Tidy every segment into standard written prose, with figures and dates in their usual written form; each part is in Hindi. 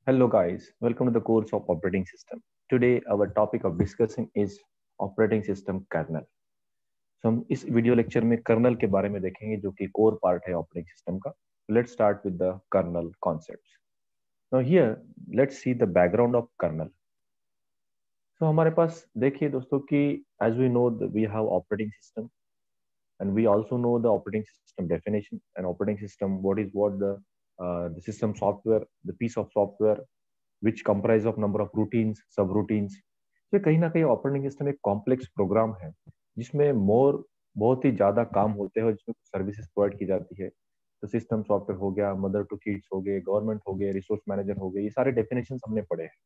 Hello guys, welcome to the course of operating system. Today our topic of discussion is operating system kernel. So हम इस वीडियो लेक्चर में कर्नल के बारे में देखेंगे जो कि कोर पार्ट है ऑपरेटिंग सिस्टम का. Let's start with the kernel concepts. Now here let's see the background of kernel. So हमारे पास देखिए दोस्तों कि as we know we have operating system and we also know the operating system definition and operating system what the system software, the piece of software which comprise of number of routines, subroutines. तो कहीं ना कहीं ऑपरेटिंग सिस्टम एक कॉम्प्लेक्स प्रोग्राम है जिसमें मोर बहुत ही ज्यादा काम होते हैं और जिसमें सर्विसेज प्रोवाइड की जाती है. तो सिस्टम सॉफ्टवेयर हो गया, मदर टू किड्स हो गए, गवर्नमेंट हो गए, रिसोर्स मैनेजर हो गए, ये सारे डेफिनेशन हमने पढ़े हैं.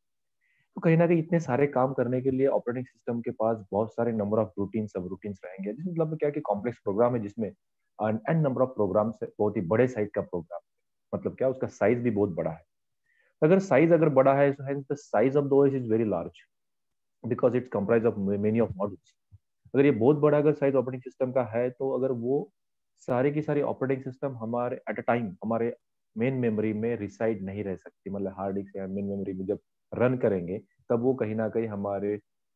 तो कहीं ना कहीं इतने सारे काम करने के लिए ऑपरेटिंग सिस्टम के पास बहुत सारे नंबर ऑफ रूटीन सब रूटीन्स रहेंगे, जिस मतलब क्या कि कॉम्प्लेक्स प्रोग्राम है जिसमें एन नंबर ऑफ प्रोग्राम्स है, बहुत ही बड़े साइज का प्रोग्राम है. मतलब क्या उसका साइज भी बहुत बड़ा है. अगर साइज अगर बड़ा है so hence the size of the OS is very large because it's comprised of many of modules. अगर ये बहुत बड़ा अगर साइज ऑपरेटिंग सिस्टम का है तो अगर वो सारे की सारी ऑपरेटिंग सिस्टम हमारे एट अ टाइम हमारे मेन मेमोरी में रिसाइड नहीं रह सकती. मतलब हार्ड डिस्क या मेन मेमोरी में जब रन करेंगे तब वो कहीं ना कहीं हमारे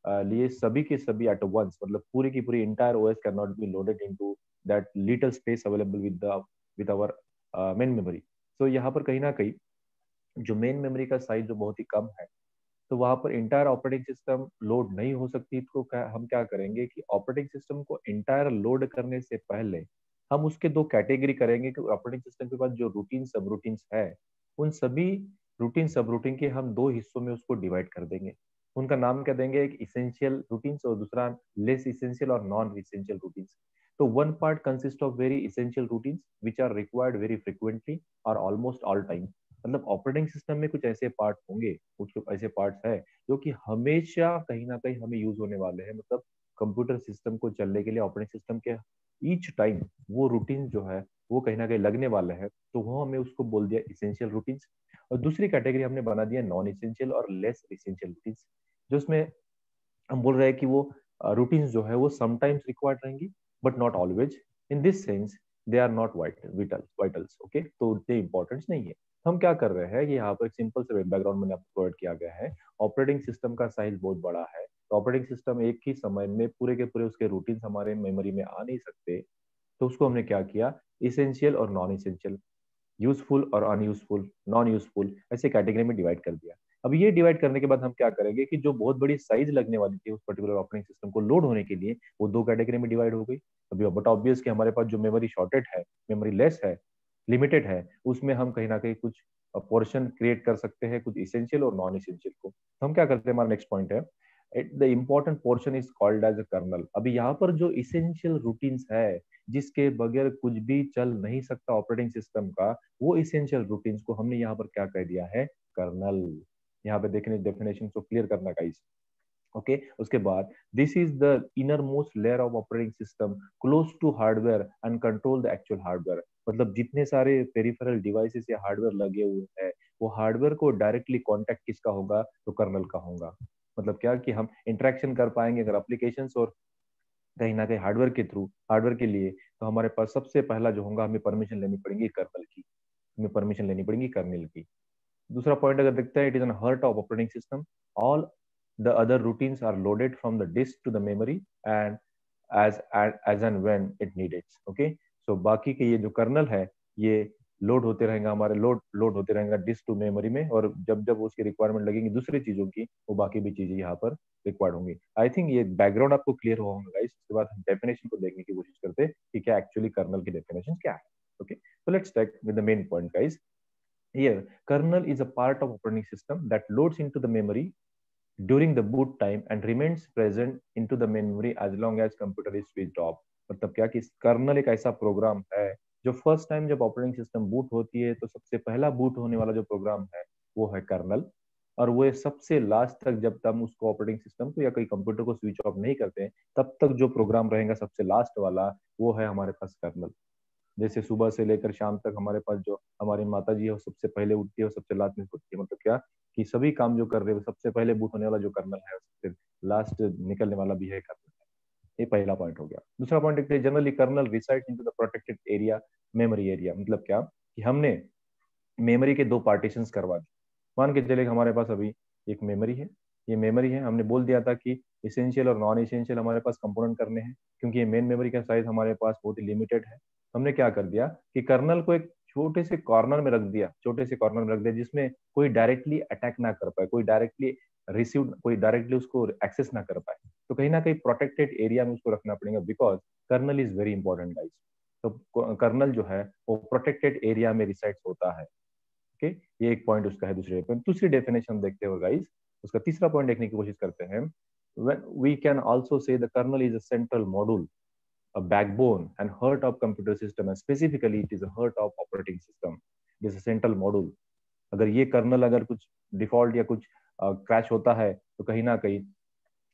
लिए सभी के सभी एट वंस, मतलब पूरी की पूरी entire OS can not be loaded into that little space available with our main memory. तो यहाँ पर कहीं ना कहीं जो मेन मेमोरी का साइज जो बहुत ही कम है तो वहां पर इंटायर ऑपरेटिंग सिस्टम लोड नहीं हो सकती. तो हम क्या करेंगे कि ऑपरेटिंग सिस्टम को इंटायर लोड करने से पहले हम उसके दो कैटेगरी करेंगे कि ऑपरेटिंग सिस्टम के पास जो रूटीन सब रूटीन्स है उन सभी रूटीन सब रूटीन के हम दो हिस्सों में उसको डिवाइड कर देंगे. उनका नाम क्या देंगे, एक इसेंशियल रूटीन्स और दूसरा लेस इसेंशियल और नॉन इसेंशियल रूटीन्स. तो one part consist of very essential routines which are required very frequently और ऑलमोस्ट ऑल टाइम. मतलब ऑपरेटिंग सिस्टम में कुछ ऐसे पार्ट होंगे, कुछ ऐसे पार्ट्स है जो कि हमेशा कहीं ना कहीं हमें यूज होने वाले हैं. मतलब कंप्यूटर सिस्टम को चलने के लिए ऑपरेटिंग सिस्टम के ईच टाइम वो रूटीन जो है वो कहीं ना कहीं लगने वाले हैं. तो वो हमें उसको बोल दिया इसेंशियल रूटीन्स. और दूसरी कैटेगरी हमने बना दिया नॉन इसेंशियल और लेस इसेंशियल रूटीन्स, जो उसमें हम बोल रहे हैं कि वो रूटीन्स जो है वो समटाइम्स रिक्वायर्ड रहेंगी but not always. In this sense they are not vitals. Okay, तो उतने इंपॉर्टेंस नहीं है. हम क्या कर रहे हैं कि यहाँ पर एक सिंपल से बैकग्राउंड मैंने आपको प्रोवाइड किया गया है. ऑपरेटिंग सिस्टम का साइज बहुत बड़ा है तो ऑपरेटिंग सिस्टम एक ही समय में पूरे के पूरे उसके रूटीन हमारे मेमोरी में आ नहीं सकते. तो उसको हमने क्या किया, इसेंशियल और नॉन इसेंशियल, यूजफुल और अनयूजफुल, नॉन यूजफुल, ऐसे कैटेगरी में डिवाइड कर दिया. अब ये डिवाइड करने के बाद हम क्या करेंगे कि जो बहुत बड़ी साइज लगने वाली थी उस पर्टिकुलर ऑपरेटिंग सिस्टम को लोड होने के लिए वो दो कैटेगरी में डिवाइड हो गई. अभी बट ऑब्वियस कि हमारे पास जो मेमोरी शॉर्टेड है, मेमोरी लेस है, लिमिटेड है, उसमें हम कहीं ना कहीं कुछ पोर्शन क्रिएट कर सकते हैं, कुछ इसेंशियल और नॉन इसेंशियल को. तो हम क्या करते हैं, हमारा नेक्स्ट पॉइंट है the important portion is called as a kernel. अभी यहाँ पर जो इसेंशियल रूटीन्स है जिसके बगैर कुछ भी चल नहीं सकता ऑपरेटिंग सिस्टम का, वो इसेंशियल रूटीन्स को हमने यहाँ पर क्या कह दिया है, कर्नल. यहाँ पे देखने डेफिनेशन को क्लियर करना गाइस. ओके, उसके बाद this is the innermost layer of operating system close to hardware and control the actual hardware. मतलब जितने सारे पेरिफेरल डिवाइसेस या हार्डवेयर लगे हुए हैं वो हार्डवेयर को डायरेक्टली कांटेक्ट किसका होगा, तो कर्नल का होगा. मतलब क्या कि हम इंटरेक्शन कर पाएंगे अगर एप्लीकेशन और कहीं ना कहीं हार्डवेयर के थ्रू, हार्डवेयर के लिए, तो हमारे पास सबसे पहला जो होगा हमें परमिशन लेनी पड़ेगी कर्नल की. हमें परमिशन लेनी पड़ेगी कर्नल की. दूसरा पॉइंट अगर देखते हैं, it is an heart of operating system. All the other routines are loaded from the disk to the memory and as and when it needed. Okay, so बाकी के ये जो कर्नल है ये लोड होते रहेगा, हमारे लोड होते रहेगा डिस्क टू मेमोरी में, और जब जब उसकी रिक्वायरमेंट लगेगी दूसरी चीजों की वो बाकी भी चीजें यहाँ पर रिक्वायर्ड होंगी. आई थिंक ये बैकग्राउंड आपको क्लियर हुआ होगा गाइस. उसके बाद हम डेफिनेशन को देखने की कोशिश करते हैं कि क्या एक्चुअली कर्नल की डेफिनेशन क्या है. Okay, so let's start with the main point guys. Here kernel is a part of operating system that loads into the memory during the boot time and remains present into the memory as long as computer is switched off. मतलब क्या कि कर्नल एक ऐसा प्रोग्राम है जो फर्स्ट टाइम जब ऑपरेटिंग सिस्टम बूट होती है तो सबसे पहला बूट होने वाला जो प्रोग्राम है वो है कर्नल. और वो सबसे लास्ट तक जब तक हम उसको ऑपरेटिंग सिस्टम को या कोई कंप्यूटर को स्विच ऑफ नहीं करते तब तक जो प्रोग्राम रहेगा सबसे लास्ट वाला वो है हमारे पास कर्नल. जैसे सुबह से लेकर शाम तक हमारे पास जो हमारी माता जी है वो सबसे पहले उठती है और सबसे लास्ट में उठती है. मतलब क्या कि सभी काम जो कर रहे हैं सबसे पहले बूट होने वाला जो कर्नल है सबसे लास्ट निकलने वाला भी है कर्नल. ये पहला पॉइंट हो गया. दूसरा पॉइंट देखते हैं, generally kernel resides into the protected area, memory area. मतलब क्या कि हमने मेमोरी के दो पार्टीशंस करवा दिए. मान के चले हमारे पास अभी एक मेमोरी है, ये मेमोरी है, हमने बोल दिया था कि इसेंशियल और नॉन इसेंशियल हमारे पास कंपोनेंट करने हैं, क्योंकि ये मेन मेमोरी का साइज हमारे पास बहुत ही लिमिटेड है। हमने क्या कर दिया कि कर्नल को एक छोटे से कॉर्नर में रख दिया, छोटे से कॉर्नर में रख दिया जिसमें कोई डायरेक्टली अटैक ना कर पाए, कोई डायरेक्टली रिसीव, कोई डायरेक्टली उसको एक्सेस ना कर पाए। तो कहीं ना कहीं प्रोटेक्टेड एरिया में उसको रखना पड़ेगा, because kernel is very important guys. तो कर्नल जो है वो प्रोटेक्टेड एरिया में रिसाइड होता है। ओके, ये एक पॉइंट उसका है। दूसरी डेफिनेशन देखते हो गाइस, उसका तीसरा पॉइंट देखने की कोशिश करते हैं। when we can also say the kernel is a central module, a backbone and heart of computer system, and specifically it is a heart of operating system. It is a central module. अगर ये कर्नल अगर कुछ डिफॉल्ट या कुछ क्रैश होता है तो कहीं ना कहीं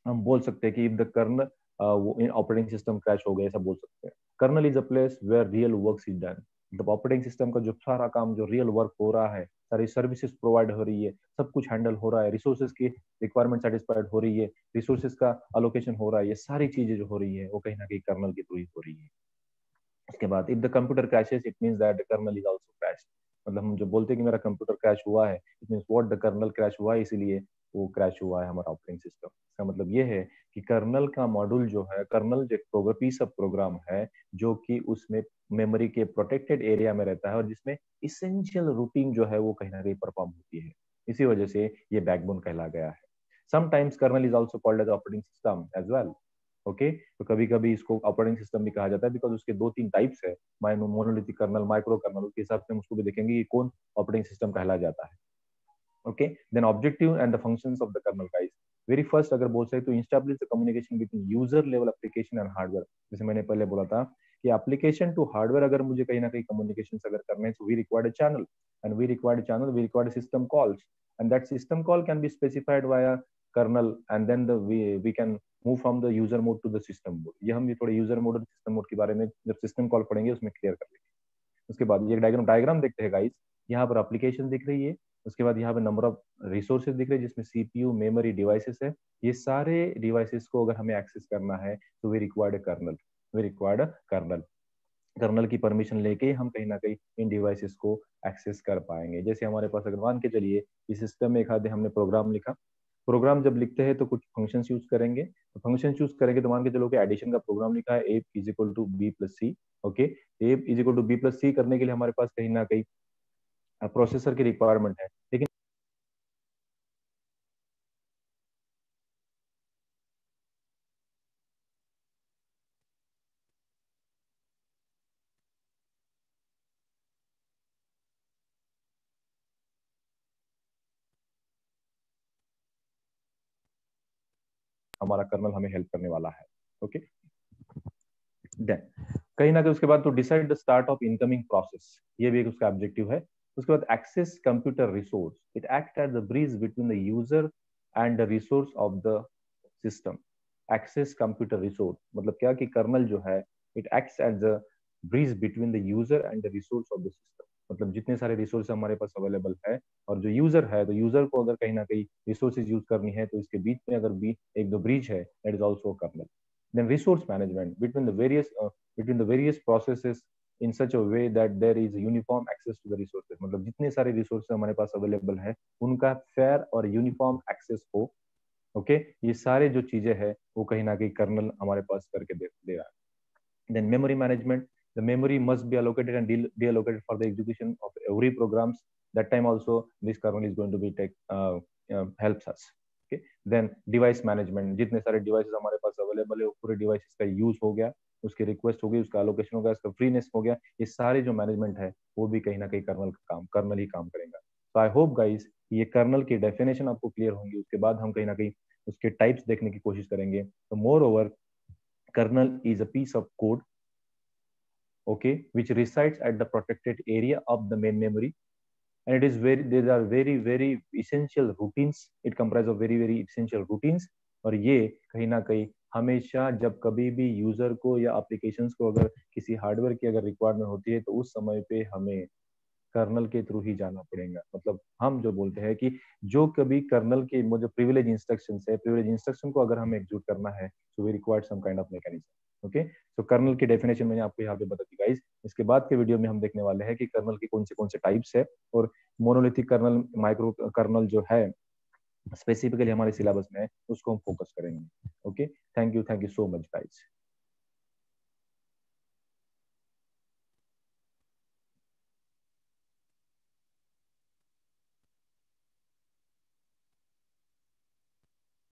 हम बोल सकते हैं कि इफ द कर्नल वो ऑपरेटिंग सिस्टम क्रैश हो गया, ऐसा बोल सकते हैं। Kernel is a place where real work is done. मतलब ऑपरेटिंग सिस्टम का जो सारा काम, जो रियल वर्क हो रहा है, सारी सर्विसेज प्रोवाइड हो रही है, सब कुछ हैंडल हो रहा है, रिसोर्सेज की रिक्वायरमेंट सेटिस्फाइड हो रही है, रिसोर्सेज का अलोकेशन हो रहा है, ये सारी चीजें जो हो रही है वो कहीं ना कहीं कर्नल के थ्रू ही हो रही है। उसके बाद if the computer crashes it means that the kernel is also crash. मतलब हम जो बोलते हैं कि मेरा कंप्यूटर क्रैश हुआ है, it means what the kernel crash हुआ है, इसीलिए वो क्रैश हुआ है हमारा ऑपरेटिंग सिस्टम। इसका मतलब ये है कि कर्नल का मॉड्यूल जो है, कर्नल जो प्रोग्राम पीस ऑफ प्रोग्राम है जो कि उसमें मेमोरी के प्रोटेक्टेड एरिया में रहता है और जिसमें इसेंशियल रूटीन जो है वो कहीं ना कहीं परफॉर्म होती है। इसी वजह से ये बैकबोन कहला गया है। Sometimes kernel is also called as operating system as well. Okay, तो कभी कभी इसको ऑपरेटिंग सिस्टम भी कहा जाता है, बिकॉज उसके दो तीन टाइप्स है, मोनोलिथिक कर्नल, माइक्रो कर्नल, उसके हिसाब से हम उसको भी देखेंगे कि कौन ऑपरेटिंग सिस्टम कहला जाता है। Okay, then objective and the functions of the kernel guys. Very first अगर बोल सके तो establish the communication between user level application and hardware. जैसे मैंने पहले बोला था कि एप्लीकेशन टू हार्डवेयर अगर मुझे कहीं ना कहीं कम्युनिकेशन अगर करने हैं, तो we required a channel, and we required channel, we required system calls, and that system call can be specified via kernel, and then the we can move from the user mode to the system mode. ये हम ये थोड़े यूजर मोड और सिस्टम मोड के बारे में जब सिस्टम कॉल पढ़ेंगे उसमें क्लियर कर लेंगे। उसके बाद ये डायग्राम देखते हैं गाइस। यहाँ पर एप्लीकेशन दिख रही है, उसके बाद यहाँ पे नंबर ऑफ रिसोर्सेज दिख रहे हैं जिसमें सीपीयू, मेमोरी, डिवाइसेस है। ये सारे डिवाइसेस को अगर हमें एक्सेस करना है तो we required kernel, we required kernel. Kernel की परमिशन लेके हम कहीं ना कहीं इन डिवाइसेस को एक्सेस कर पाएंगे। जैसे हमारे पास अगर मान के चलिए इस सिस्टम में एक आधे हमने प्रोग्राम लिखा, प्रोग्राम जब लिखते हैं तो कुछ फंक्शन यूज करेंगे, तो फंक्शन चूज करेंगे तो मान के चलो कि एडिशन का प्रोग्राम लिखा है A is equal to B plus C. Okay, A is equal to B plus C करने के लिए हमारे पास कहीं ना कहीं प्रोसेसर की रिक्वायरमेंट है, लेकिन हमारा कर्नल हमें हेल्प करने वाला है। ओके, देन कहीं ना कहीं उसके बाद तो decide the start of incoming process, ये भी एक उसका ऑब्जेक्टिव है। उसके बाद access computer resource, it act as the bridge between the user and the resource of the system. Access computer resource मतलब क्या कि कर्नल जो है it acts as the bridge between the user and the resource of the system. मतलब जितने सारे रिसोर्स हमारे पास अवेलेबल है और जो यूजर है, तो यूजर को अगर कहीं ना कहीं रिसोर्सेज यूज करनी है तो इसके बीच में अगर भी एक दो ब्रिज है, that is also kernel. then resource management between the various processes in such a way that there is uniform access to the resources। मतलब जितने सारे रिसोर्सेज हमारे पास अवेलेबल है उनका फेयर और यूनिफॉर्म एक्सेस हो। ओके, ये सारे जो चीजें हैं वो कहीं ना कहीं कर्नल हमारे पास करके दे रहा है। Then memory management, the memory must be allocated and deallocated for the execution of every programs। that time also this kernel is going to be helps us। okay, then device management, जितने सारे डिवाइसेस हमारे पास अवेलेबल है वो पूरे डिवाइसेस का यूज हो गया, उसकी रिक्वेस्ट हो गई, उसका एलोकेशन हो गया, उसका फ्रीनेस हो गया, ये सारे जो मैनेजमेंट है वो भी कहीं ना कहीं कर्नल ही काम करेगा। तो आई होप गाइस ये कर्नल की डेफिनेशन आपको क्लियर होंगी। उसके बाद हम कहीं ना कहीं उसके टाइप्स देखने की कोशिश करेंगे। तो moreover kernel is a piece of code, okay, which resides at the protected area of the main memory, and it is very, there are very essential routines, it comprises of very essential routines। और ये कहीं ना कहीं हमेशा जब कभी भी यूजर को या एप्लीकेशंस को अगर किसी हार्डवेयर की अगर रिक्वायरमेंट होती है तो उस समय पे हमें कर्नल के थ्रू ही जाना पड़ेगा। मतलब हम जो बोलते हैं कि जो कभी कर्नल के जो प्रिविलेज इंस्ट्रक्शन है, प्रिविलेज इंस्ट्रक्शन को अगर हमें एग्जीक्यूट करना है, so we required some kind of mechanism. Okay, तो कर्नल की डेफिनेशन मैंने आपको यहाँ पे बता दी गाइस। इसके बाद के वीडियो में हम देखने वाले हैं कि कर्नल के कौन से टाइप्स है, और मोनोलिथिक कर्नल, माइक्रो कर्नल जो है स्पेसिफिकली हमारे सिलेबस में है, उसको हम फोकस करेंगे। Okay, thank you so much guys.